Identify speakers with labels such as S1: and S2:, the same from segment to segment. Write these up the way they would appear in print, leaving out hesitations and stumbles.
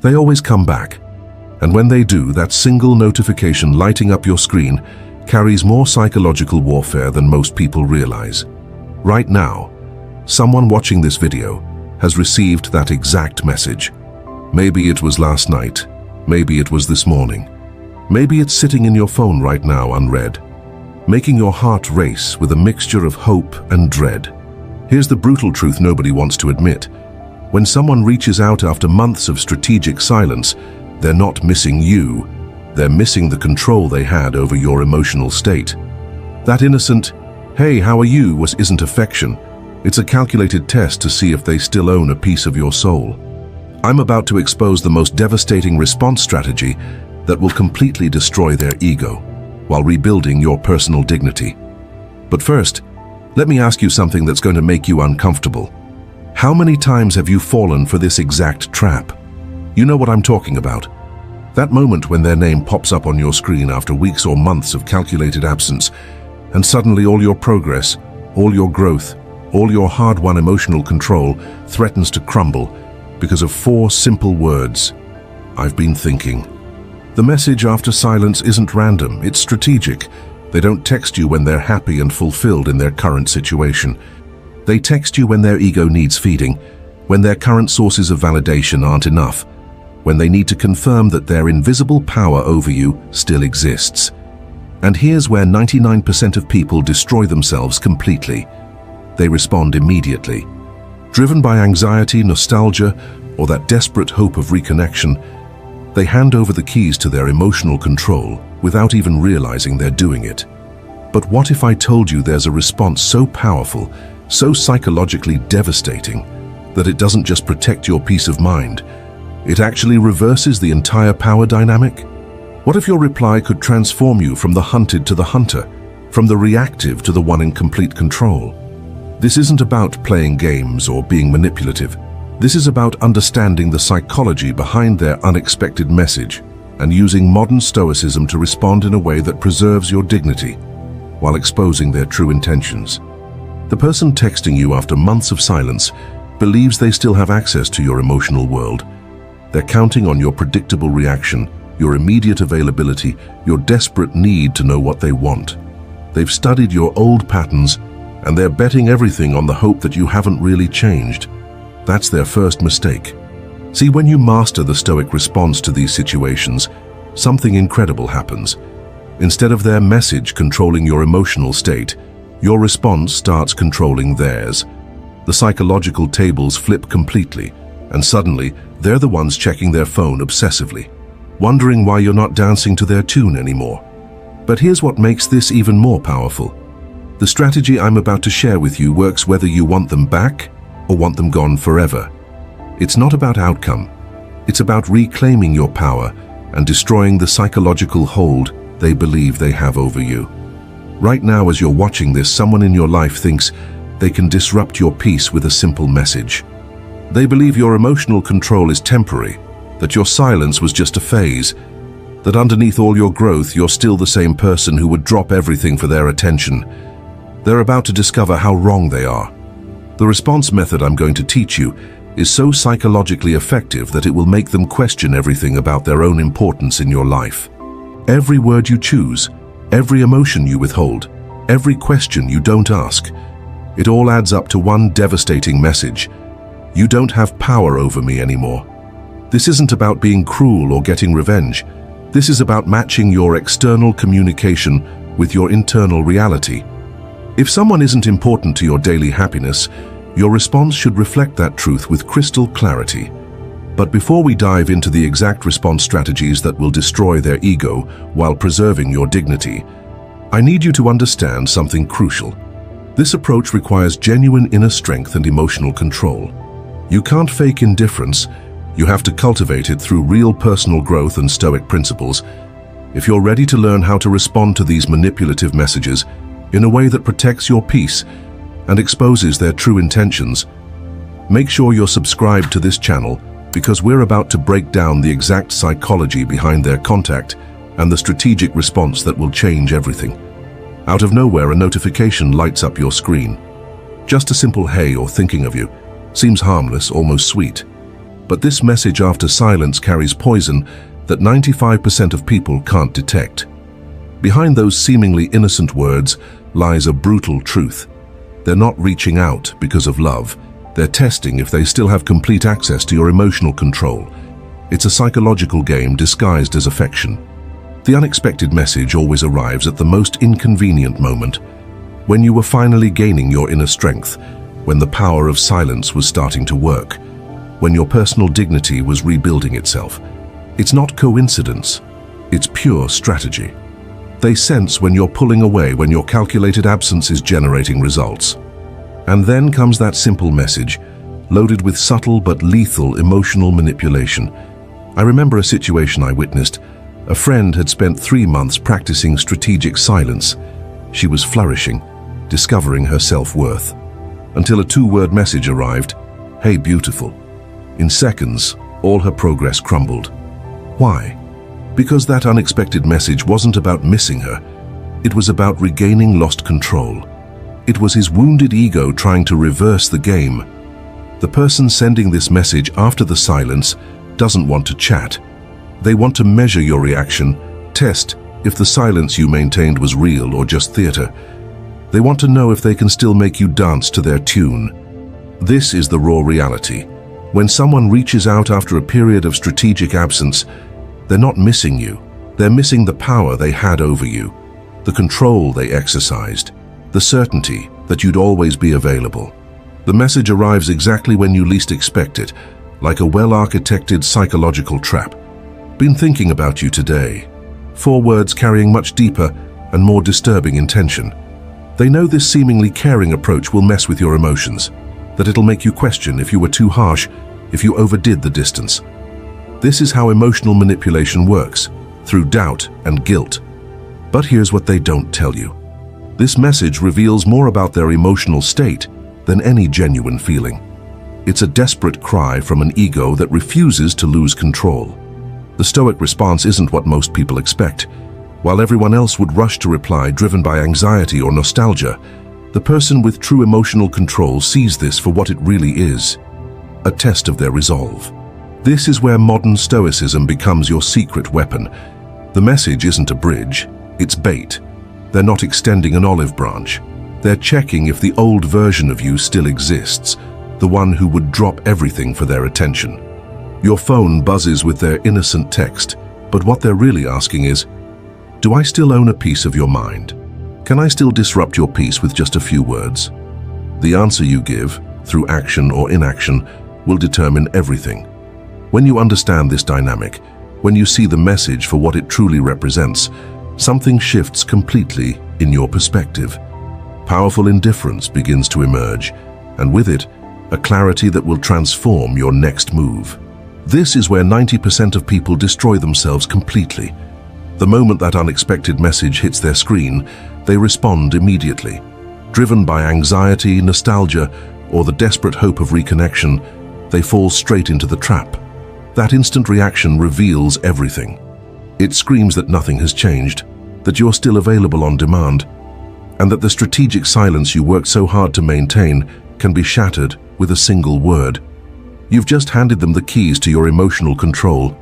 S1: They always come back. And when they do, that single notification lighting up your screen carries more psychological warfare than most people realize. Right now, someone watching this video has received that exact message. Maybe it was last night. Maybe it was this morning. Maybe it's sitting in your phone right now unread, making your heart race with a mixture of hope and dread. Here's the brutal truth nobody wants to admit. When someone reaches out after months of strategic silence, they're not missing you. They're missing the control they had over your emotional state. That innocent, "Hey, how are you?" isn't affection. It's a calculated test to see if they still own a piece of your soul. I'm about to expose the most devastating response strategy that will completely destroy their ego while rebuilding your personal dignity. But first, let me ask you something that's going to make you uncomfortable. How many times have you fallen for this exact trap? You know what I'm talking about. That moment when their name pops up on your screen after weeks or months of calculated absence, and suddenly all your progress, all your growth, all your hard-won emotional control threatens to crumble because of 4 simple words. I've been thinking. The message after silence isn't random, it's strategic. They don't text you when they're happy and fulfilled in their current situation. They text you when their ego needs feeding, when their current sources of validation aren't enough, when they need to confirm that their invisible power over you still exists. And here's where 99% of people destroy themselves completely. They respond immediately. Driven by anxiety, nostalgia, or that desperate hope of reconnection, they hand over the keys to their emotional control without even realizing they're doing it. But what if I told you there's a response so powerful, so psychologically devastating, that it doesn't just protect your peace of mind, it actually reverses the entire power dynamic? What if your reply could transform you from the hunted to the hunter, from the reactive to the one in complete control? This isn't about playing games or being manipulative. This is about understanding the psychology behind their unexpected message and using modern Stoicism to respond in a way that preserves your dignity while exposing their true intentions. The person texting you after months of silence believes they still have access to your emotional world. They're counting on your predictable reaction, your immediate availability, your desperate need to know what they want. They've studied your old patterns, and they're betting everything on the hope that you haven't really changed. That's their first mistake. See, when you master the Stoic response to these situations, something incredible happens. Instead of their message controlling your emotional state, your response starts controlling theirs. The psychological tables flip completely, and suddenly they're the ones checking their phone obsessively, wondering why you're not dancing to their tune anymore. But here's what makes this even more powerful. The strategy I'm about to share with you works whether you want them back or want them gone forever. It's not about outcome. It's about reclaiming your power and destroying the psychological hold they believe they have over you. Right now, as you're watching this, someone in your life thinks they can disrupt your peace with a simple message. They believe your emotional control is temporary, that your silence was just a phase, that underneath all your growth, you're still the same person who would drop everything for their attention. They're about to discover how wrong they are. The response method I'm going to teach you is so psychologically effective that it will make them question everything about their own importance in your life. Every word you choose, every emotion you withhold, every question you don't ask, it all adds up to one devastating message. You don't have power over me anymore. This isn't about being cruel or getting revenge. This is about matching your external communication with your internal reality. If someone isn't important to your daily happiness, your response should reflect that truth with crystal clarity. But before we dive into the exact response strategies that will destroy their ego while preserving your dignity, I need you to understand something crucial. This approach requires genuine inner strength and emotional control. You can't fake indifference. You have to cultivate it through real personal growth and Stoic principles. If you're ready to learn how to respond to these manipulative messages in a way that protects your peace and exposes their true intentions, make sure you're subscribed to this channel, because we're about to break down the exact psychology behind their contact and the strategic response that will change everything. Out of nowhere, a notification lights up your screen. Just a simple hey or thinking of you. Seems harmless, almost sweet. But this message after silence carries poison that 95% of people can't detect. Behind those seemingly innocent words lies a brutal truth. They're not reaching out because of love. They're testing if they still have complete access to your emotional control. It's a psychological game disguised as affection. The unexpected message always arrives at the most inconvenient moment, when you were finally gaining your inner strength, when the power of silence was starting to work, when your personal dignity was rebuilding itself. It's not coincidence, it's pure strategy. They sense when you're pulling away, when your calculated absence is generating results. And then comes that simple message, loaded with subtle but lethal emotional manipulation. I remember a situation I witnessed. A friend had spent 3 months practicing strategic silence. She was flourishing, discovering her self-worth, until a 2-word message arrived, "Hey, beautiful." In seconds, all her progress crumbled. Why? Because that unexpected message wasn't about missing her. It was about regaining lost control. It was his wounded ego trying to reverse the game. The person sending this message after the silence doesn't want to chat. They want to measure your reaction, test if the silence you maintained was real or just theater. They want to know if they can still make you dance to their tune. This is the raw reality. When someone reaches out after a period of strategic absence, they're not missing you. They're missing the power they had over you, the control they exercised, the certainty that you'd always be available. The message arrives exactly when you least expect it, like a well-architected psychological trap. Been thinking about you today. 4 words carrying much deeper and more disturbing intention. They know this seemingly caring approach will mess with your emotions, that it'll make you question if you were too harsh, if you overdid the distance. This is how emotional manipulation works, through doubt and guilt. But here's what they don't tell you. This message reveals more about their emotional state than any genuine feeling. It's a desperate cry from an ego that refuses to lose control. The Stoic response isn't what most people expect. While everyone else would rush to reply driven by anxiety or nostalgia, the person with true emotional control sees this for what it really is, a test of their resolve. This is where modern Stoicism becomes your secret weapon. The message isn't a bridge, it's bait. They're not extending an olive branch. They're checking if the old version of you still exists, the one who would drop everything for their attention. Your phone buzzes with their innocent text, but what they're really asking is, do I still own a piece of your mind? Can I still disrupt your peace with just a few words? The answer you give, through action or inaction, will determine everything. When you understand this dynamic, when you see the message for what it truly represents, something shifts completely in your perspective. Powerful indifference begins to emerge, and with it, a clarity that will transform your next move. This is where 90% of people destroy themselves completely. The moment that unexpected message hits their screen, they respond immediately. Driven by anxiety, nostalgia, or the desperate hope of reconnection, they fall straight into the trap. That instant reaction reveals everything. It screams that nothing has changed, that you're still available on demand, and that the strategic silence you worked so hard to maintain can be shattered with a single word. You've just handed them the keys to your emotional control.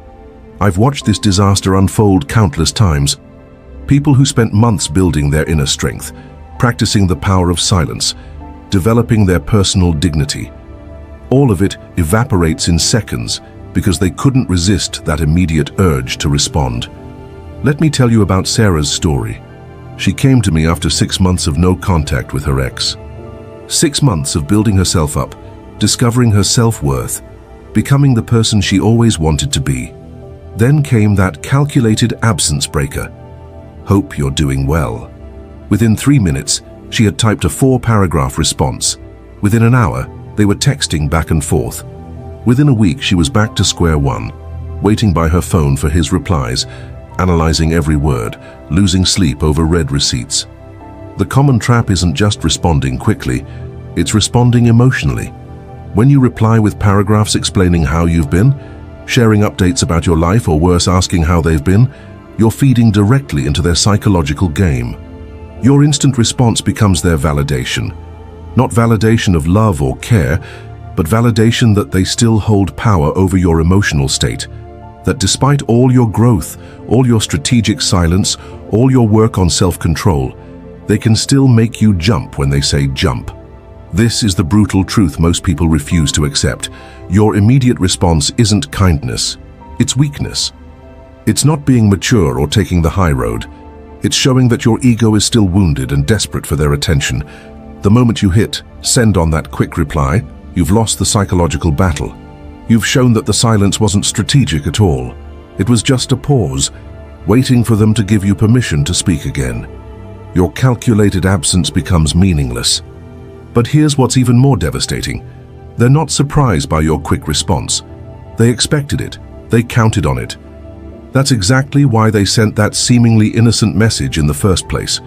S1: I've watched this disaster unfold countless times. People who spent months building their inner strength, practicing the power of silence, developing their personal dignity. All of it evaporates in seconds because they couldn't resist that immediate urge to respond. Let me tell you about Sarah's story. She came to me after 6 months of no contact with her ex. 6 months of building herself up, discovering her self-worth, becoming the person she always wanted to be. Then came that calculated absence breaker. Hope you're doing well. Within 3 minutes, she had typed a 4-paragraph response. Within an hour, they were texting back and forth. Within a week, she was back to square one, waiting by her phone for his replies, analyzing every word, losing sleep over read receipts. The common trap isn't just responding quickly, it's responding emotionally. When you reply with paragraphs explaining how you've been, sharing updates about your life, or worse, asking how they've been, you're feeding directly into their psychological game. Your instant response becomes their validation. Not validation of love or care, but validation that they still hold power over your emotional state, that despite all your growth, all your strategic silence, all your work on self-control, they can still make you jump when they say jump. This is the brutal truth most people refuse to accept. Your immediate response isn't kindness, it's weakness. It's not being mature or taking the high road. It's showing that your ego is still wounded and desperate for their attention. The moment you hit send on that quick reply, you've lost the psychological battle. You've shown that the silence wasn't strategic at all. It was just a pause, waiting for them to give you permission to speak again. Your calculated absence becomes meaningless. But here's what's even more devastating. They're not surprised by your quick response. They expected it. They counted on it. That's exactly why they sent that seemingly innocent message in the first place.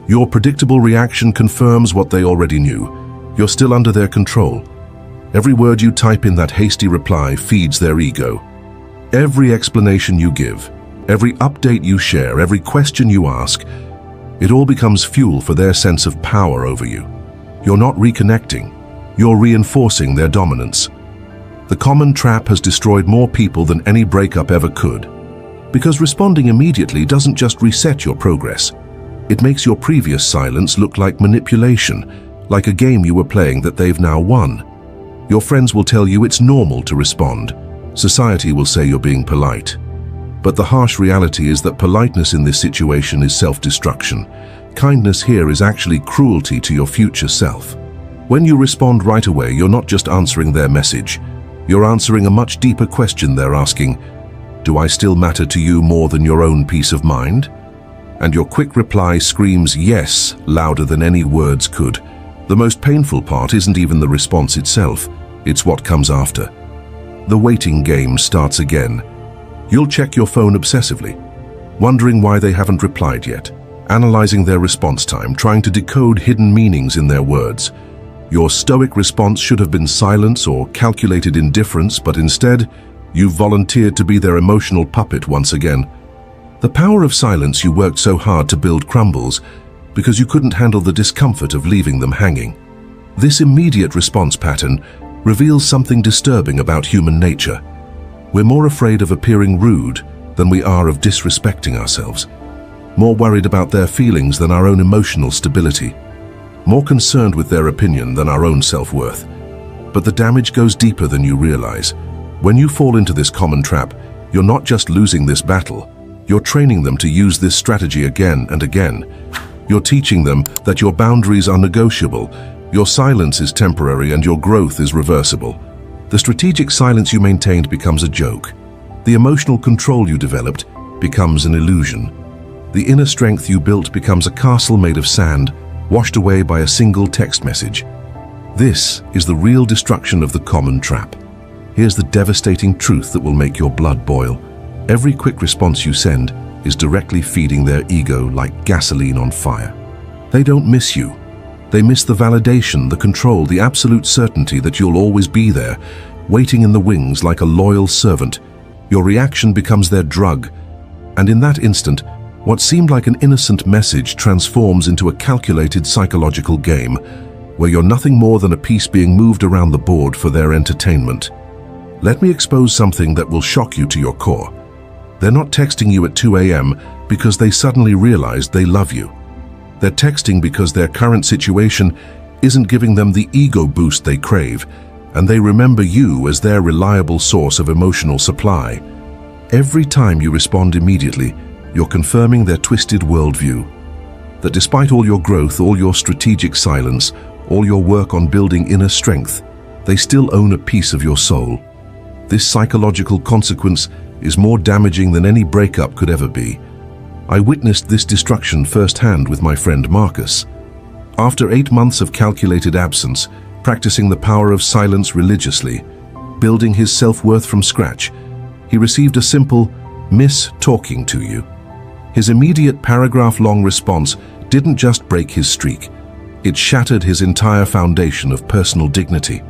S1: Your predictable reaction confirms what they already knew. You're still under their control. Every word you type in that hasty reply feeds their ego. Every explanation you give, every update you share, every question you ask, it all becomes fuel for their sense of power over you. You're not reconnecting, you're reinforcing their dominance. The common trap has destroyed more people than any breakup ever could. Because responding immediately doesn't just reset your progress. It makes your previous silence look like manipulation, like a game you were playing that they've now won. Your friends will tell you it's normal to respond. Society will say you're being polite. But the harsh reality is that politeness in this situation is self-destruction. Kindness here is actually cruelty to your future self. When you respond right away, you're not just answering their message. You're answering a much deeper question they're asking. Do I still matter to you more than your own peace of mind? And your quick reply screams yes louder than any words could. The most painful part isn't even the response itself, it's what comes after. The waiting game starts again. You'll check your phone obsessively, wondering why they haven't replied yet, analyzing their response time, trying to decode hidden meanings in their words. Your stoic response should have been silence or calculated indifference, but instead, you've volunteered to be their emotional puppet once again. The power of silence you worked so hard to build crumbles because you couldn't handle the discomfort of leaving them hanging. This immediate response pattern reveals something disturbing about human nature. We're more afraid of appearing rude than we are of disrespecting ourselves, more worried about their feelings than our own emotional stability, more concerned with their opinion than our own self-worth. But the damage goes deeper than you realize. When you fall into this common trap, you're not just losing this battle, you're training them to use this strategy again and again. You're teaching them that your boundaries are negotiable, your silence is temporary, and your growth is reversible. The strategic silence you maintained becomes a joke. The emotional control you developed becomes an illusion. The inner strength you built becomes a castle made of sand, washed away by a single text message. This is the real destruction of the common trap. Here's the devastating truth that will make your blood boil. Every quick response you send is directly feeding their ego like gasoline on fire. They don't miss you. They miss the validation, the control, the absolute certainty that you'll always be there, waiting in the wings like a loyal servant. Your reaction becomes their drug, and in that instant, what seemed like an innocent message transforms into a calculated psychological game, where you're nothing more than a piece being moved around the board for their entertainment. Let me expose something that will shock you to your core. They're not texting you at 2 a.m. because they suddenly realized they love you. They're texting because their current situation isn't giving them the ego boost they crave, and they remember you as their reliable source of emotional supply. Every time you respond immediately, you're confirming their twisted worldview. That despite all your growth, all your strategic silence, all your work on building inner strength, they still own a piece of your soul. This psychological consequence is more damaging than any breakup could ever be. I witnessed this destruction firsthand with my friend Marcus. After 8 months of calculated absence, practicing the power of silence religiously, building his self-worth from scratch, he received a simple, "Miss talking to you." His immediate paragraph-long response didn't just break his streak, it shattered his entire foundation of personal dignity.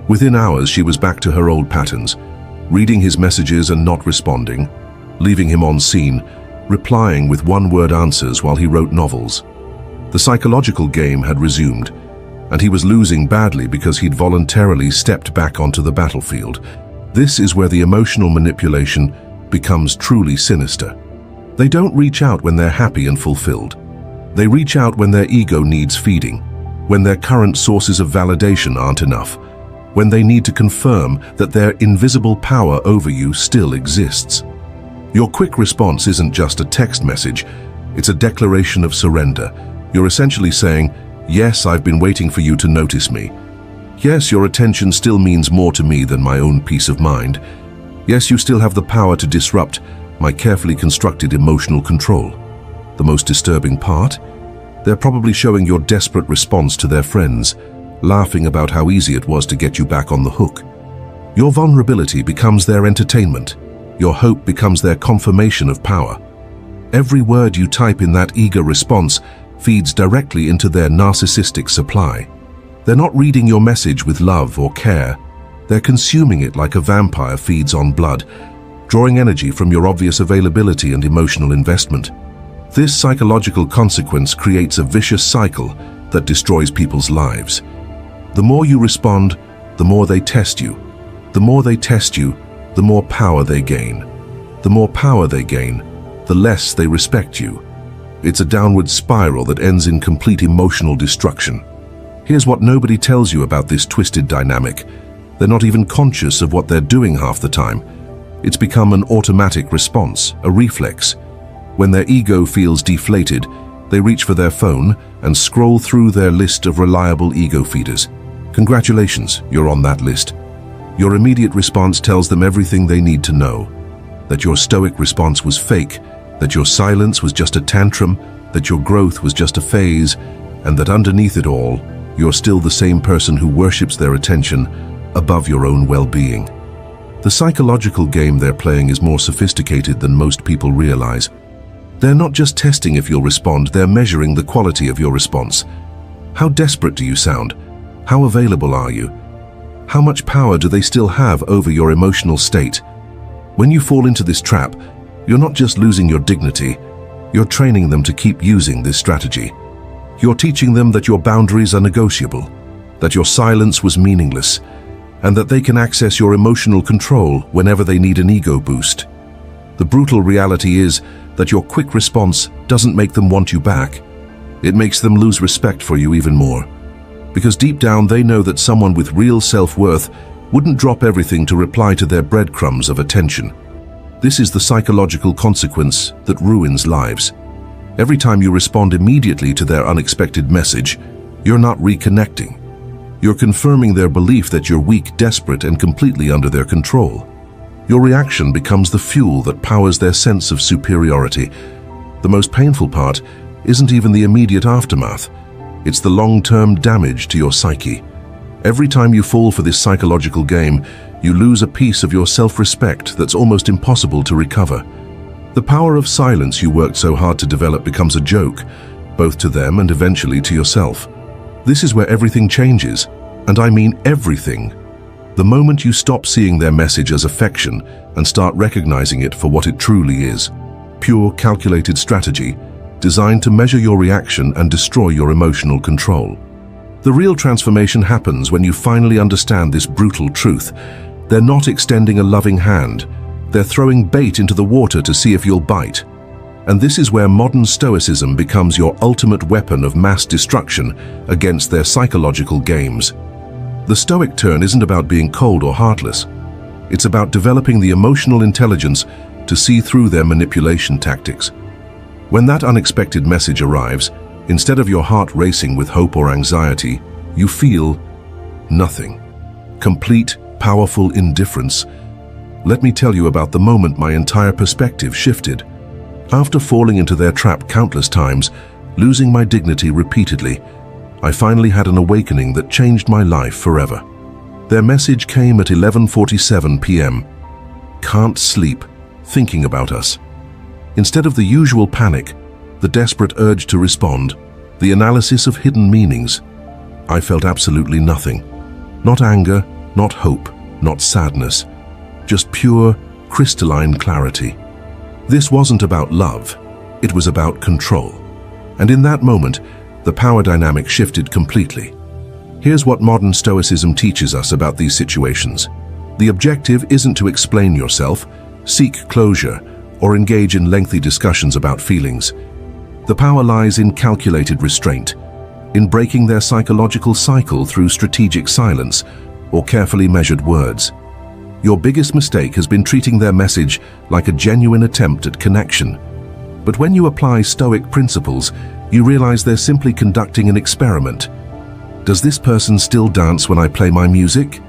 S1: Within hours, she was back to her old patterns, reading his messages and not responding, leaving him on scene, replying with one-word answers while he wrote novels. The psychological game had resumed. and he was losing badly because he'd voluntarily stepped back onto the battlefield. This is where the emotional manipulation becomes truly sinister. They don't reach out when they're happy and fulfilled. They reach out when their ego needs feeding, when their current sources of validation aren't enough, when they need to confirm that their invisible power over you still exists. Your quick response isn't just a text message, it's a declaration of surrender. You're essentially saying, yes, I've been waiting for you to notice me. Yes, your attention still means more to me than my own peace of mind. Yes, you still have the power to disrupt my carefully constructed emotional control. The most disturbing part? They're probably showing your desperate response to their friends, laughing about how easy it was to get you back on the hook. Your vulnerability becomes their entertainment. Your hope becomes their confirmation of power. Every word you type in that eager response feeds directly into their narcissistic supply. They're not reading your message with love or care. They're consuming it like a vampire feeds on blood, drawing energy from your obvious availability and emotional investment. This psychological consequence creates a vicious cycle that destroys people's lives. The more you respond, the more they test you. The more they test you, the more power they gain. The more power they gain, the less they respect you. It's a downward spiral that ends in complete emotional destruction. Here's what nobody tells you about this twisted dynamic. They're not even conscious of what they're doing half the time. It's become an automatic response, a reflex. When their ego feels deflated, they reach for their phone and scroll through their list of reliable ego feeders. Congratulations, you're on that list. Your immediate response tells them everything they need to know. That your stoic response was fake, that your silence was just a tantrum, that your growth was just a phase, and that underneath it all, you're still the same person who worships their attention above your own well-being. The psychological game they're playing is more sophisticated than most people realize. They're not just testing if you'll respond, they're measuring the quality of your response. How desperate do you sound? How available are you? How much power do they still have over your emotional state? When you fall into this trap, you're not just losing your dignity, you're training them to keep using this strategy. You're teaching them that your boundaries are negotiable, that your silence was meaningless, and that they can access your emotional control whenever they need an ego boost. The brutal reality is that your quick response doesn't make them want you back. It makes them lose respect for you even more. Because deep down they know that someone with real self-worth wouldn't drop everything to reply to their breadcrumbs of attention. This is the psychological consequence that ruins lives. Every time you respond immediately to their unexpected message, you're not reconnecting. You're confirming their belief that you're weak, desperate, and completely under their control. Your reaction becomes the fuel that powers their sense of superiority. The most painful part isn't even the immediate aftermath. It's the long-term damage to your psyche. Every time you fall for this psychological game, you lose a piece of your self-respect that's almost impossible to recover. The power of silence you worked so hard to develop becomes a joke, both to them and eventually to yourself. This is where everything changes, and I mean everything. The moment you stop seeing their message as affection and start recognizing it for what it truly is, pure calculated strategy, designed to measure your reaction and destroy your emotional control. The real transformation happens when you finally understand this brutal truth. They're not extending a loving hand. They're throwing bait into the water to see if you'll bite. And this is where modern Stoicism becomes your ultimate weapon of mass destruction against their psychological games. The Stoic turn isn't about being cold or heartless. It's about developing the emotional intelligence to see through their manipulation tactics. When that unexpected message arrives, instead of your heart racing with hope or anxiety, you feel nothing. Complete, powerful indifference. Let me tell you about the moment my entire perspective shifted. After falling into their trap countless times, losing my dignity repeatedly, I finally had an awakening that changed my life forever. Their message came at 11:47 p.m. Can't sleep, thinking about us. Instead of the usual panic, the desperate urge to respond, the analysis of hidden meanings, I felt absolutely nothing. Not anger, not hope, not sadness, just pure, crystalline clarity. This wasn't about love, it was about control. And in that moment, the power dynamic shifted completely. Here's what modern Stoicism teaches us about these situations. The objective isn't to explain yourself, seek closure, or engage in lengthy discussions about feelings. The power lies in calculated restraint, in breaking their psychological cycle through strategic silence or carefully measured words. Your biggest mistake has been treating their message like a genuine attempt at connection. But when you apply Stoic principles, you realize they're simply conducting an experiment. Does this person still dance when I play my music?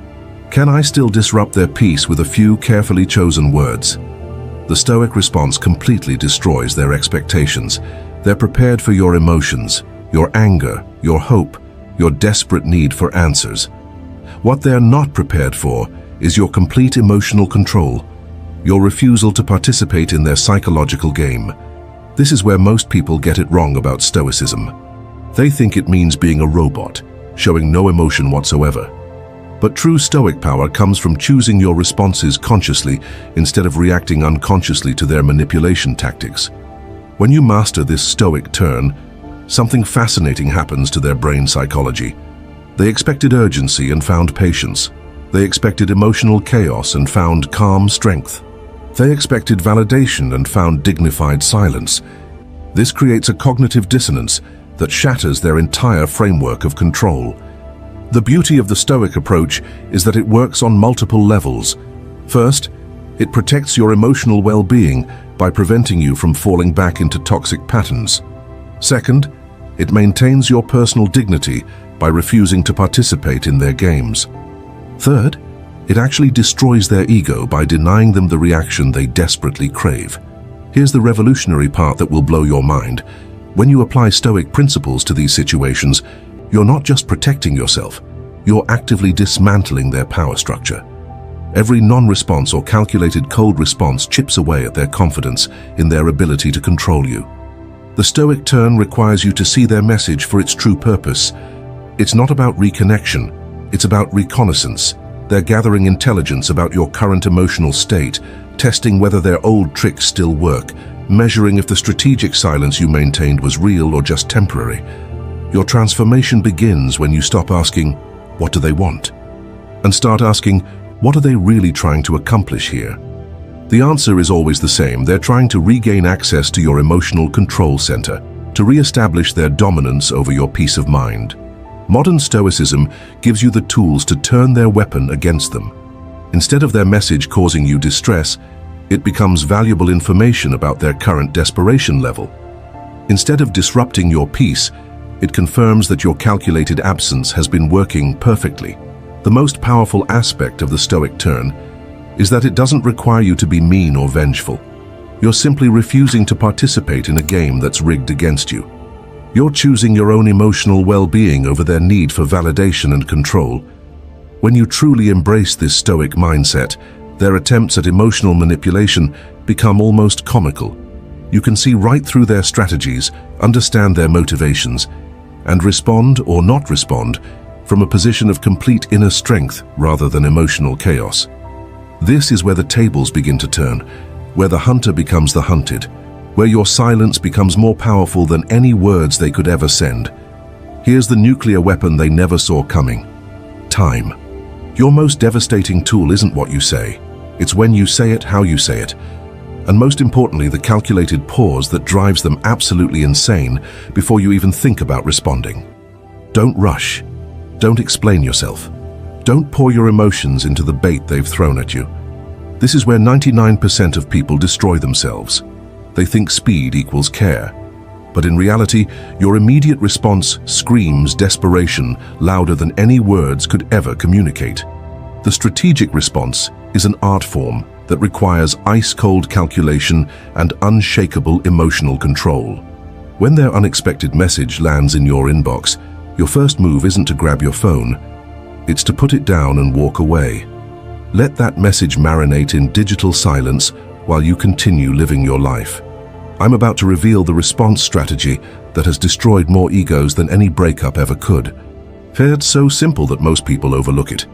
S1: Can I still disrupt their peace with a few carefully chosen words? The Stoic response completely destroys their expectations. They're prepared for your emotions, your anger, your hope, your desperate need for answers. What they're not prepared for is your complete emotional control, your refusal to participate in their psychological game. This is where most people get it wrong about Stoicism. They think it means being a robot, showing no emotion whatsoever. But true Stoic power comes from choosing your responses consciously instead of reacting unconsciously to their manipulation tactics. When you master this Stoic turn, something fascinating happens to their brain psychology. They expected urgency and found patience. They expected emotional chaos and found calm strength. They expected validation and found dignified silence. This creates a cognitive dissonance that shatters their entire framework of control. The beauty of the Stoic approach is that it works on multiple levels. First, it protects your emotional well-being by preventing you from falling back into toxic patterns. Second, it maintains your personal dignity by refusing to participate in their games. Third, it actually destroys their ego by denying them the reaction they desperately crave. Here's the revolutionary part that will blow your mind. When you apply Stoic principles to these situations, you're not just protecting yourself, you're actively dismantling their power structure. Every non-response or calculated cold response chips away at their confidence in their ability to control you. The Stoic turn requires you to see their message for its true purpose. It's not about reconnection, it's about reconnaissance. They're gathering intelligence about your current emotional state, testing whether their old tricks still work, measuring if the strategic silence you maintained was real or just temporary. Your transformation begins when you stop asking, "What do they want?" and start asking, "What are they really trying to accomplish here?" The answer is always the same. They're trying to regain access to your emotional control center, to re-establish their dominance over your peace of mind. Modern Stoicism gives you the tools to turn their weapon against them. Instead of their message causing you distress, it becomes valuable information about their current desperation level. Instead of disrupting your peace, it confirms that your calculated absence has been working perfectly. The most powerful aspect of the Stoic turn is that it doesn't require you to be mean or vengeful. You're simply refusing to participate in a game that's rigged against you. You're choosing your own emotional well-being over their need for validation and control. When you truly embrace this Stoic mindset, their attempts at emotional manipulation become almost comical. You can see right through their strategies, understand their motivations, and respond or not respond from a position of complete inner strength rather than emotional chaos. This is where the tables begin to turn, where the hunter becomes the hunted, where your silence becomes more powerful than any words they could ever send. Here's the nuclear weapon they never saw coming: time. Your most devastating tool isn't what you say, it's when you say it, how you say it, and most importantly, the calculated pause that drives them absolutely insane before you even think about responding. Don't rush. Don't explain yourself. Don't pour your emotions into the bait they've thrown at you. This is where 99% of people destroy themselves. They think speed equals care. But in reality, your immediate response screams desperation louder than any words could ever communicate. The strategic response is an art form that requires ice-cold calculation and unshakable emotional control. When their unexpected message lands in your inbox, your first move isn't to grab your phone, it's to put it down and walk away. Let that message marinate in digital silence while you continue living your life. I'm about to reveal the response strategy that has destroyed more egos than any breakup ever could. It's so simple that most people overlook it,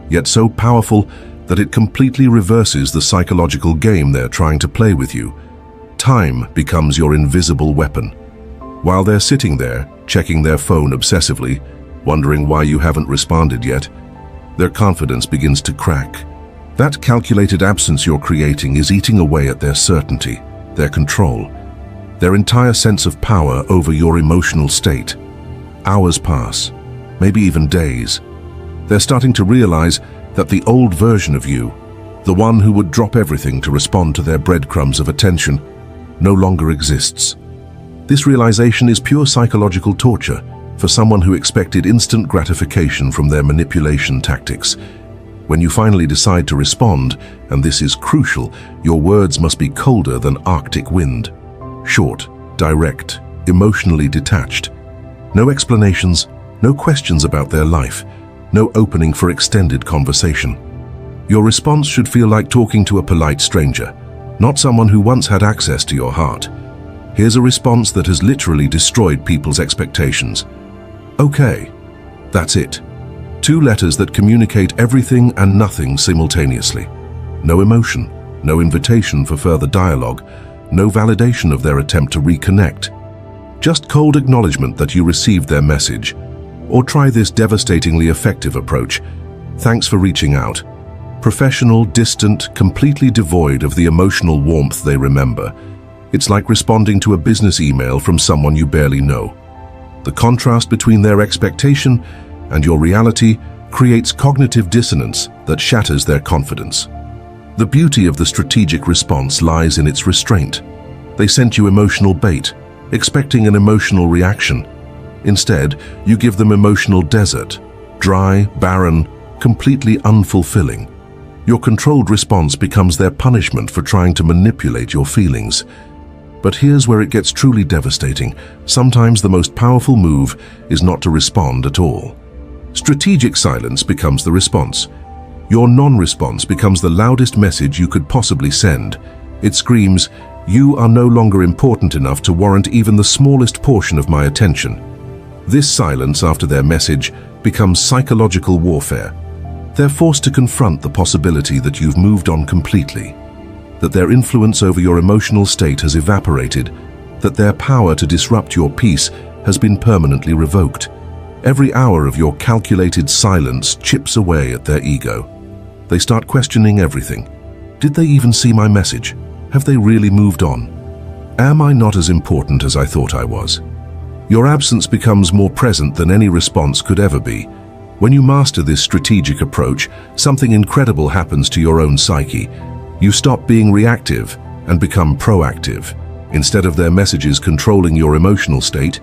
S1: yet so powerful that it completely reverses the psychological game they're trying to play with you. Time becomes your invisible weapon. While they're sitting there, checking their phone obsessively, wondering why you haven't responded yet. Their confidence begins to crack. That calculated absence you're creating is eating away at their certainty, their control, their entire sense of power over your emotional state. Hours pass, maybe even days. They're starting to realize that the old version of you, the one who would drop everything to respond to their breadcrumbs of attention, no longer exists. This realization is pure psychological torture for someone who expected instant gratification from their manipulation tactics. When you finally decide to respond, and this is crucial, your words must be colder than Arctic wind. Short, direct, emotionally detached. No explanations, no questions about their life, no opening for extended conversation. Your response should feel like talking to a polite stranger, not someone who once had access to your heart. Here's a response that has literally destroyed people's expectations. Okay, that's it. 2 letters that communicate everything and nothing simultaneously. No emotion, no invitation for further dialogue, no validation of their attempt to reconnect. Just cold acknowledgement that you received their message. Or try this devastatingly effective approach. Thanks for reaching out. Professional, distant, completely devoid of the emotional warmth they remember. It's like responding to a business email from someone you barely know. The contrast between their expectation and your reality creates cognitive dissonance that shatters their confidence. The beauty of the strategic response lies in its restraint. They sent you emotional bait, expecting an emotional reaction. Instead, you give them emotional desert, dry, barren, completely unfulfilling. Your controlled response becomes their punishment for trying to manipulate your feelings. But here's where it gets truly devastating. Sometimes the most powerful move is not to respond at all. Strategic silence becomes the response. Your non-response becomes the loudest message you could possibly send. It screams, "You are no longer important enough to warrant even the smallest portion of my attention." This silence after their message becomes psychological warfare. They're forced to confront the possibility that you've moved on completely, that their influence over your emotional state has evaporated, that their power to disrupt your peace has been permanently revoked. Every hour of your calculated silence chips away at their ego. They start questioning everything. Did they even see my message? Have they really moved on? Am I not as important as I thought I was? Your absence becomes more present than any response could ever be. When you master this strategic approach, something incredible happens to your own psyche. You stop being reactive and become proactive. Instead of their messages controlling your emotional state,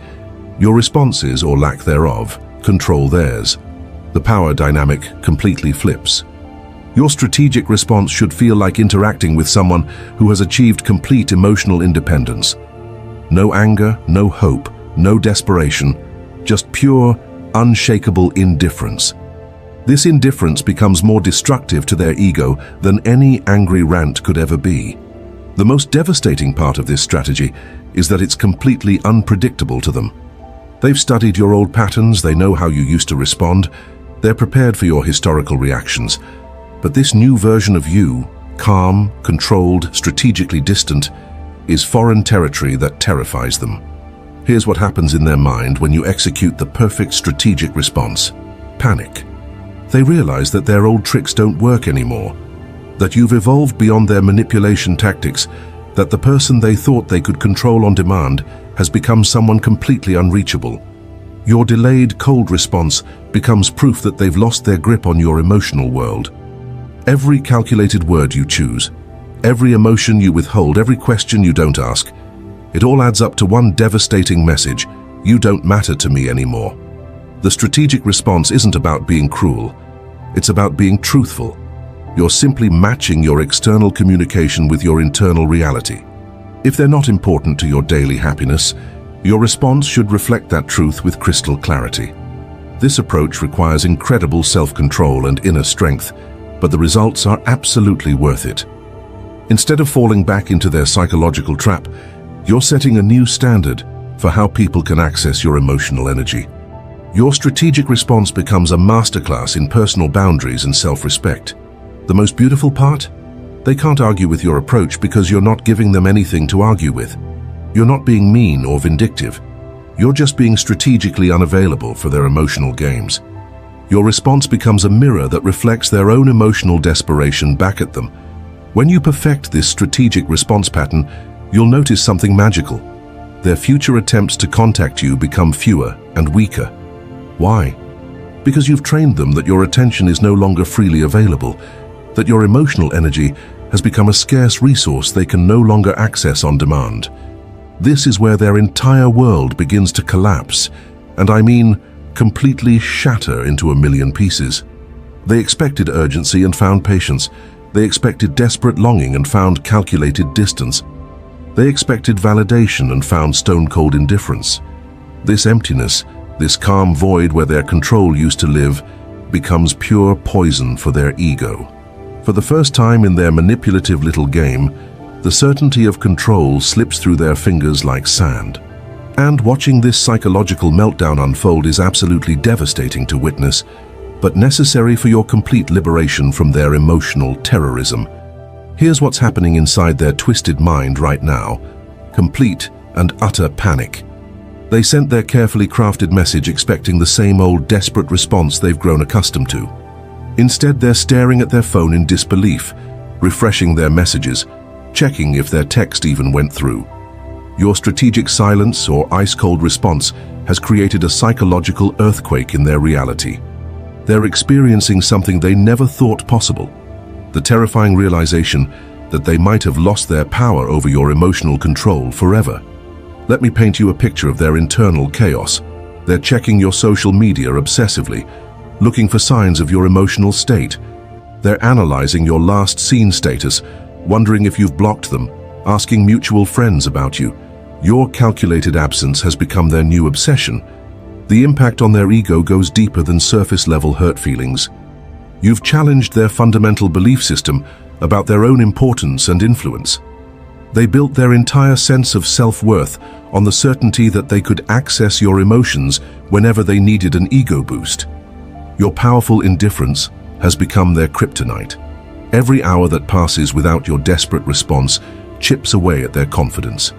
S1: your responses, or lack thereof, control theirs. The power dynamic completely flips. Your strategic response should feel like interacting with someone who has achieved complete emotional independence. No anger, no hope, no desperation, just pure, unshakable indifference. This indifference becomes more destructive to their ego than any angry rant could ever be. The most devastating part of this strategy is that it's completely unpredictable to them. They've studied your old patterns, they know how you used to respond, they're prepared for your historical reactions. But this new version of you, calm, controlled, strategically distant, is foreign territory that terrifies them. Here's what happens in their mind when you execute the perfect strategic response: panic. They realize that their old tricks don't work anymore, that you've evolved beyond their manipulation tactics, that the person they thought they could control on demand has become someone completely unreachable. Your delayed, cold response becomes proof that they've lost their grip on your emotional world. Every calculated word you choose, every emotion you withhold, every question you don't ask, it all adds up to one devastating message: you don't matter to me anymore. The strategic response isn't about being cruel, it's about being truthful. You're simply matching your external communication with your internal reality. If they're not important to your daily happiness, your response should reflect that truth with crystal clarity. This approach requires incredible self-control and inner strength, but the results are absolutely worth it. Instead of falling back into their psychological trap, you're setting a new standard for how people can access your emotional energy. Your strategic response becomes a masterclass in personal boundaries and self-respect. The most beautiful part? They can't argue with your approach because you're not giving them anything to argue with. You're not being mean or vindictive. You're just being strategically unavailable for their emotional games. Your response becomes a mirror that reflects their own emotional desperation back at them. When you perfect this strategic response pattern, you'll notice something magical. Their future attempts to contact you become fewer and weaker. Why? Because you've trained them that your attention is no longer freely available, that your emotional energy has become a scarce resource they can no longer access on demand. This is where their entire world begins to collapse, and I mean completely shatter into a million pieces. They expected urgency and found patience. They expected desperate longing and found calculated distance. They expected validation and found stone-cold indifference. This emptiness, this calm void where their control used to live, becomes pure poison for their ego. For the first time in their manipulative little game, the certainty of control slips through their fingers like sand. And watching this psychological meltdown unfold is absolutely devastating to witness, but necessary for your complete liberation from their emotional terrorism. Here's what's happening inside their twisted mind right now: complete and utter panic. They sent their carefully crafted message expecting the same old desperate response they've grown accustomed to. Instead, they're staring at their phone in disbelief, refreshing their messages, checking if their text even went through. Your strategic silence or ice-cold response has created a psychological earthquake in their reality. They're experiencing something they never thought possible: the terrifying realization that they might have lost their power over your emotional control forever. Let me paint you a picture of their internal chaos. They're checking your social media obsessively, looking for signs of your emotional state. They're analyzing your last seen status, wondering if you've blocked them, asking mutual friends about you. Your calculated absence has become their new obsession. The impact on their ego goes deeper than surface-level hurt feelings. You've challenged their fundamental belief system about their own importance and influence. They built their entire sense of self-worth on the certainty that they could access your emotions whenever they needed an ego boost. Your powerful indifference has become their kryptonite. Every hour that passes without your desperate response chips away at their confidence.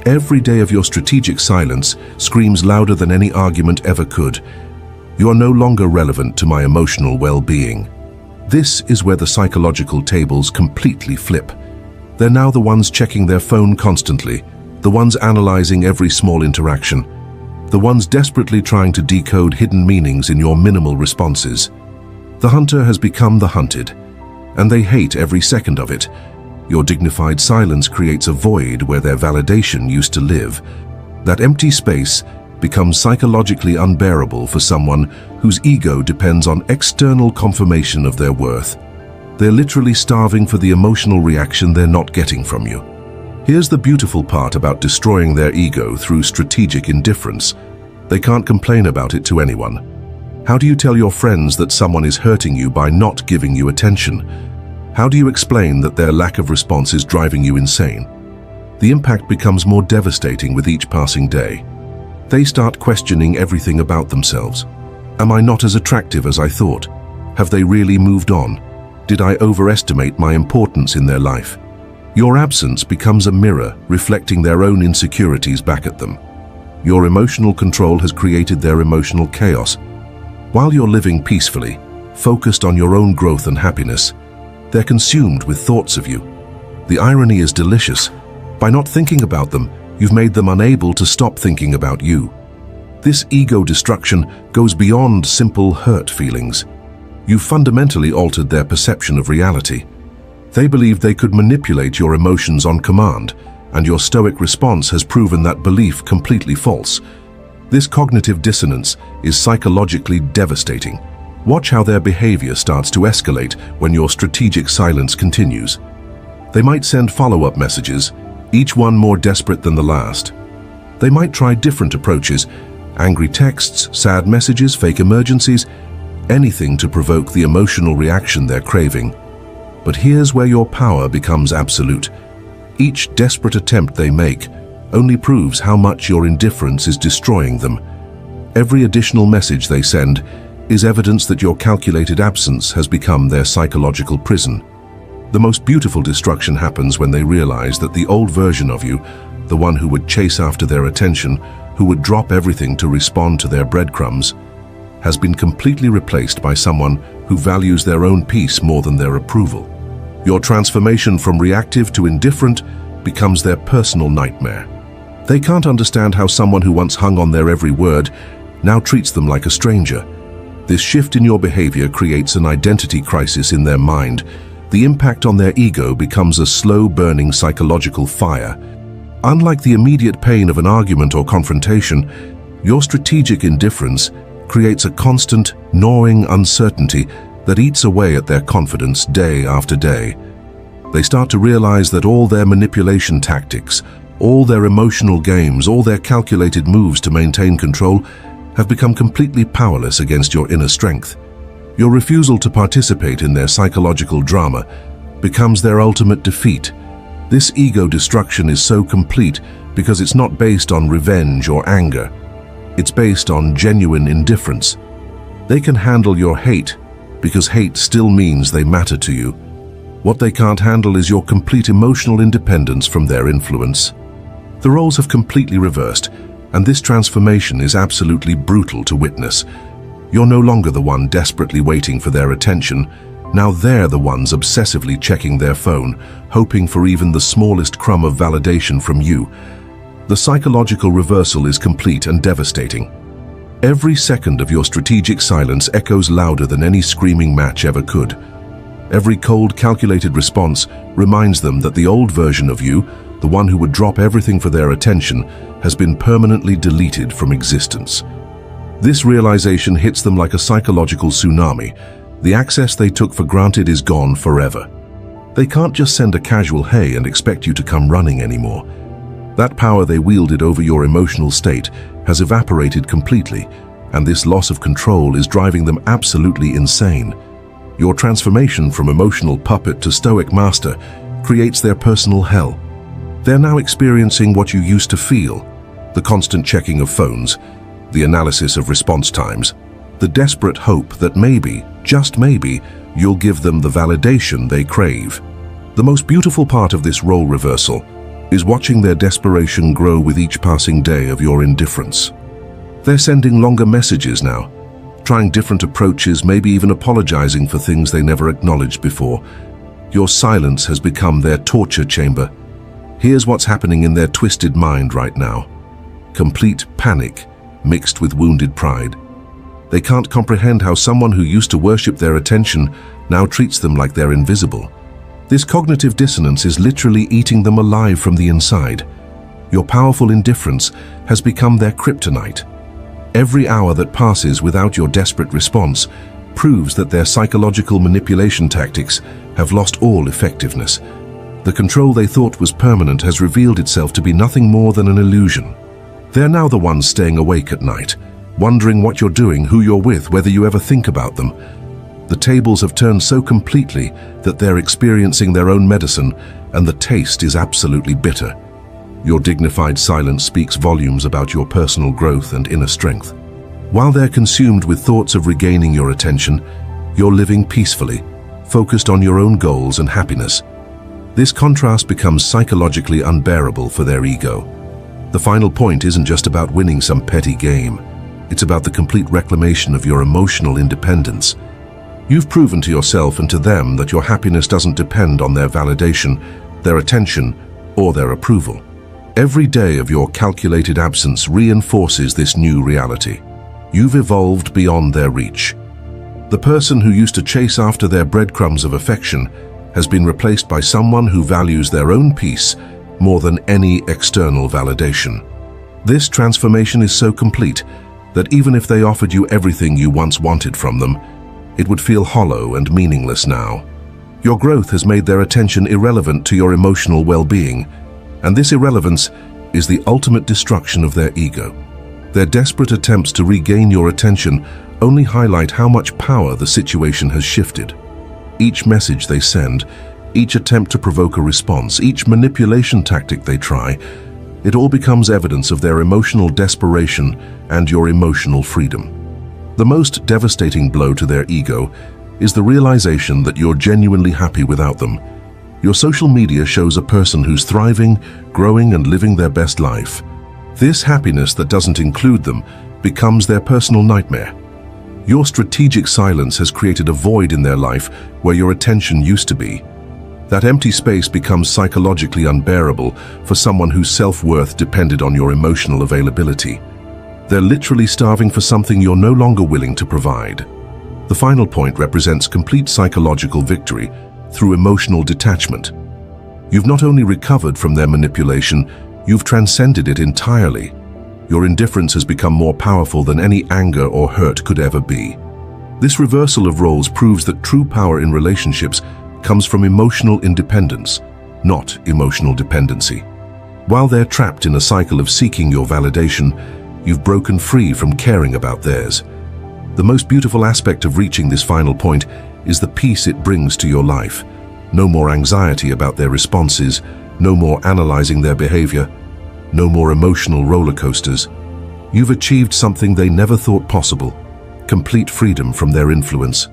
S1: Every day of your strategic silence screams louder than any argument ever could. You are no longer relevant to my emotional well-being. This is where the psychological tables completely flip. They're now the ones checking their phone constantly, the ones analyzing every small interaction, the ones desperately trying to decode hidden meanings in your minimal responses. The hunter has become the hunted, and they hate every second of it. Your dignified silence creates a void where their validation used to live. That empty space becomes psychologically unbearable for someone whose ego depends on external confirmation of their worth. They're literally starving for the emotional reaction they're not getting from you. Here's the beautiful part about destroying their ego through strategic indifference. They can't complain about it to anyone. How do you tell your friends that someone is hurting you by not giving you attention? How do you explain that their lack of response is driving you insane? The impact becomes more devastating with each passing day. They start questioning everything about themselves. Am I not as attractive as I thought? Have they really moved on? Did I overestimate my importance in their life? Your absence becomes a mirror reflecting their own insecurities back at them. Your emotional control has created their emotional chaos. While you're living peacefully, focused on your own growth and happiness, they're consumed with thoughts of you. The irony is delicious. By not thinking about them, you've made them unable to stop thinking about you. This ego destruction goes beyond simple hurt feelings. You've fundamentally altered their perception of reality. They believed they could manipulate your emotions on command, and your Stoic response has proven that belief completely false. This cognitive dissonance is psychologically devastating. Watch how their behavior starts to escalate when your strategic silence continues. They might send follow-up messages, each one more desperate than the last. They might try different approaches: angry texts, sad messages, fake emergencies, anything to provoke the emotional reaction they're craving. But here's where your power becomes absolute. Each desperate attempt they make only proves how much your indifference is destroying them. Every additional message they send is evidence that your calculated absence has become their psychological prison. The most beautiful destruction happens when they realize that the old version of you, the one who would chase after their attention, who would drop everything to respond to their breadcrumbs, has been completely replaced by someone who values their own peace more than their approval. Your transformation from reactive to indifferent becomes their personal nightmare. They can't understand how someone who once hung on their every word now treats them like a stranger. This shift in your behavior creates an identity crisis in their mind. The impact on their ego becomes a slow-burning psychological fire. Unlike the immediate pain of an argument or confrontation, your strategic indifference creates a constant, gnawing uncertainty that eats away at their confidence day after day. They start to realize that all their manipulation tactics, all their emotional games, all their calculated moves to maintain control have become completely powerless against your inner strength. Your refusal to participate in their psychological drama becomes their ultimate defeat. This ego destruction is so complete because it's not based on revenge or anger. It's based on genuine indifference. They can handle your hate because hate still means they matter to you. What they can't handle is your complete emotional independence from their influence. The roles have completely reversed, and this transformation is absolutely brutal to witness. You're no longer the one desperately waiting for their attention. Now they're the ones obsessively checking their phone, hoping for even the smallest crumb of validation from you. The psychological reversal is complete and devastating. Every second of your strategic silence echoes louder than any screaming match ever could. Every cold, calculated response reminds them that the old version of you, the one who would drop everything for their attention, has been permanently deleted from existence. This realization hits them like a psychological tsunami. The access they took for granted is gone forever. They can't just send a casual "hey" and expect you to come running anymore. That power they wielded over your emotional state has evaporated completely, and this loss of control is driving them absolutely insane. Your transformation from emotional puppet to stoic master creates their personal hell. They're now experiencing what you used to feel: the constant checking of phones, the analysis of response times, the desperate hope that maybe, just maybe, you'll give them the validation they crave. The most beautiful part of this role reversal is watching their desperation grow with each passing day of your indifference. They're sending longer messages now, trying different approaches, maybe even apologizing for things they never acknowledged before. Your silence has become their torture chamber. Here's what's happening in their twisted mind right now: complete panic mixed with wounded pride. They can't comprehend how someone who used to worship their attention now treats them like they're invisible. This cognitive dissonance is literally eating them alive from the inside. Your powerful indifference has become their kryptonite. Every hour that passes without your desperate response proves that their psychological manipulation tactics have lost all effectiveness. The control they thought was permanent has revealed itself to be nothing more than an illusion. They're now the ones staying awake at night, wondering what you're doing, who you're with, whether you ever think about them. The tables have turned so completely that they're experiencing their own medicine, and the taste is absolutely bitter. Your dignified silence speaks volumes about your personal growth and inner strength. While they're consumed with thoughts of regaining your attention, you're living peacefully, focused on your own goals and happiness. This contrast becomes psychologically unbearable for their ego. The final point isn't just about winning some petty game. It's about the complete reclamation of your emotional independence. You've proven to yourself and to them that your happiness doesn't depend on their validation, their attention, or their approval. Every day of your calculated absence reinforces this new reality. You've evolved beyond their reach. The person who used to chase after their breadcrumbs of affection has been replaced by someone who values their own peace more than any external validation. This transformation is so complete that even if they offered you everything you once wanted from them, it would feel hollow and meaningless now. Your growth has made their attention irrelevant to your emotional well-being, and this irrelevance is the ultimate destruction of their ego. Their desperate attempts to regain your attention only highlight how much power the situation has shifted. Each message they send, each attempt to provoke a response, each manipulation tactic they try, it all becomes evidence of their emotional desperation and your emotional freedom. The most devastating blow to their ego is the realization that you're genuinely happy without them. Your social media shows a person who's thriving, growing, and living their best life. This happiness that doesn't include them becomes their personal nightmare. Your strategic silence has created a void in their life where your attention used to be. That empty space becomes psychologically unbearable for someone whose self-worth depended on your emotional availability. They're literally starving for something you're no longer willing to provide. The final point represents complete psychological victory through emotional detachment. You've not only recovered from their manipulation, you've transcended it entirely. Your indifference has become more powerful than any anger or hurt could ever be. This reversal of roles proves that true power in relationships comes from emotional independence, not emotional dependency. While they're trapped in a cycle of seeking your validation, you've broken free from caring about theirs. The most beautiful aspect of reaching this final point is the peace it brings to your life. No more anxiety about their responses, no more analyzing their behavior, no more emotional roller coasters. You've achieved something they never thought possible: complete freedom from their influence.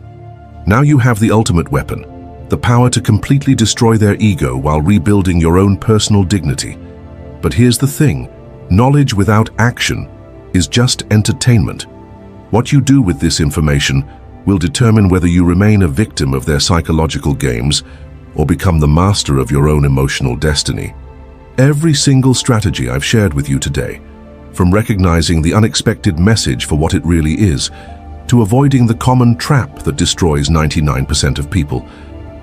S1: Now you have the ultimate weapon, the power to completely destroy their ego while rebuilding your own personal dignity. But here's the thing: knowledge without action is just entertainment. What you do with this information will determine whether you remain a victim of their psychological games or become the master of your own emotional destiny. Every single strategy I've shared with you today, from recognizing the unexpected message for what it really is, to avoiding the common trap that destroys 99% of people,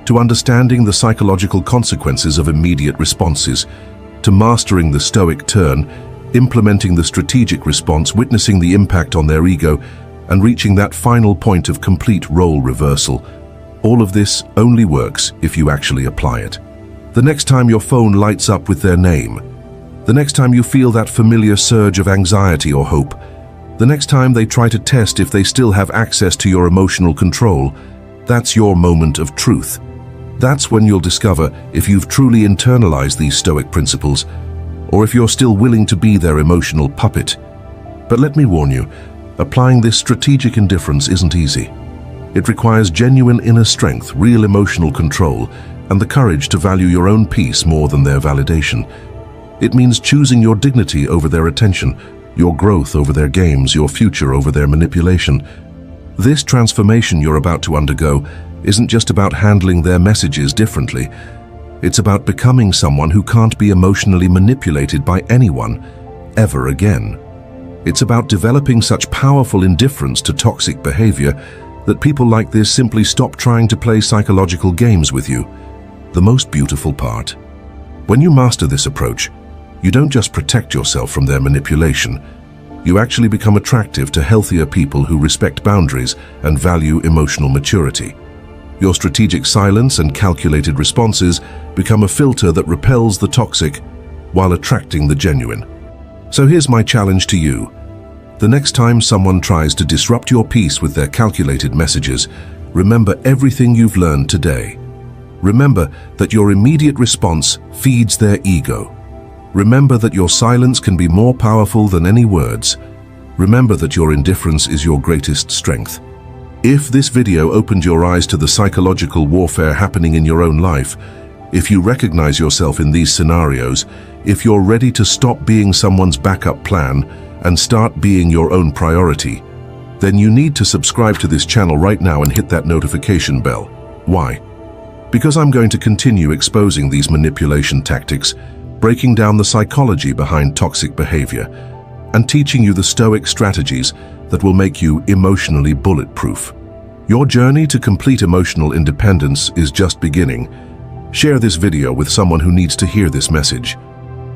S1: to understanding the psychological consequences of immediate responses, to mastering the Stoic turn, implementing the strategic response, witnessing the impact on their ego, and reaching that final point of complete role reversal. All of this only works if you actually apply it. The next time your phone lights up with their name, the next time you feel that familiar surge of anxiety or hope, the next time they try to test if they still have access to your emotional control, that's your moment of truth. That's when you'll discover if you've truly internalized these Stoic principles, or if you're still willing to be their emotional puppet. But let me warn you, applying this strategic indifference isn't easy. It requires genuine inner strength, real emotional control, and the courage to value your own peace more than their validation. It means choosing your dignity over their attention, your growth over their games, your future over their manipulation. This transformation you're about to undergo isn't just about handling their messages differently. It's about becoming someone who can't be emotionally manipulated by anyone, ever again. It's about developing such powerful indifference to toxic behavior that people like this simply stop trying to play psychological games with you. The most beautiful part: when you master this approach, you don't just protect yourself from their manipulation. You actually become attractive to healthier people who respect boundaries and value emotional maturity. Your strategic silence and calculated responses become a filter that repels the toxic while attracting the genuine. So here's my challenge to you. The next time someone tries to disrupt your peace with their calculated messages, remember everything you've learned today. Remember that your immediate response feeds their ego. Remember that your silence can be more powerful than any words. Remember that your indifference is your greatest strength. If this video opened your eyes to the psychological warfare happening in your own life, if you recognize yourself in these scenarios, if you're ready to stop being someone's backup plan and start being your own priority, then you need to subscribe to this channel right now and hit that notification bell. Why? Because I'm going to continue exposing these manipulation tactics, breaking down the psychology behind toxic behavior, and teaching you the Stoic strategies that will make you emotionally bulletproof. Your journey to complete emotional independence is just beginning. Share this video with someone who needs to hear this message.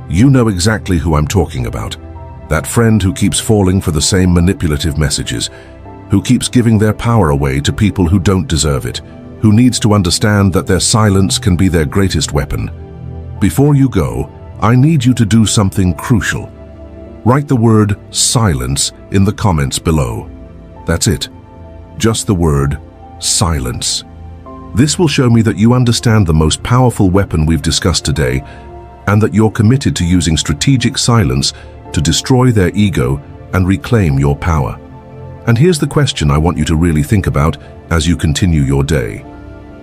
S1: You know exactly who I'm talking about. That friend who keeps falling for the same manipulative messages, who keeps giving their power away to people who don't deserve it, who needs to understand that their silence can be their greatest weapon. Before you go, I need you to do something crucial. Write the word silence in the comments below. That's it. Just the word silence. This will show me that you understand the most powerful weapon we've discussed today, and that you're committed to using strategic silence to destroy their ego and reclaim your power. And here's the question I want you to really think about as you continue your day.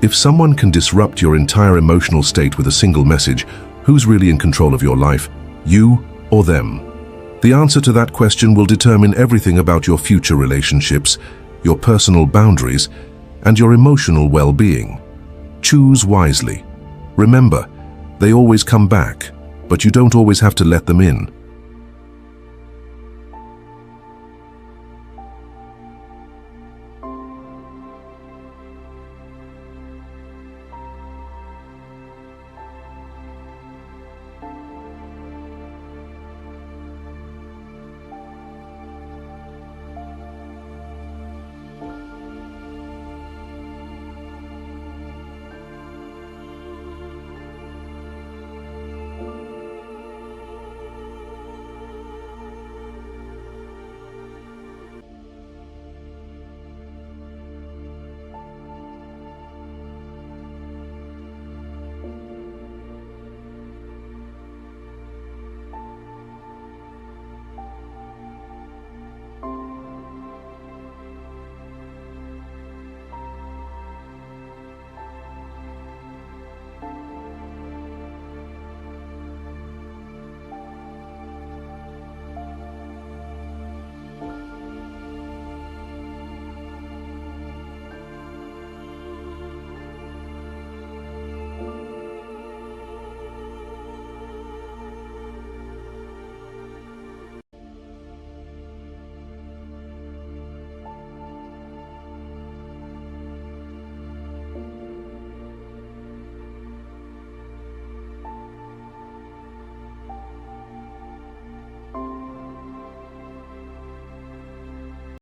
S1: If someone can disrupt your entire emotional state with a single message, who's really in control of your life, you or them? The answer to that question will determine everything about your future relationships, your personal boundaries, and your emotional well-being. Choose wisely. Remember, they always come back, but you don't always have to let them in.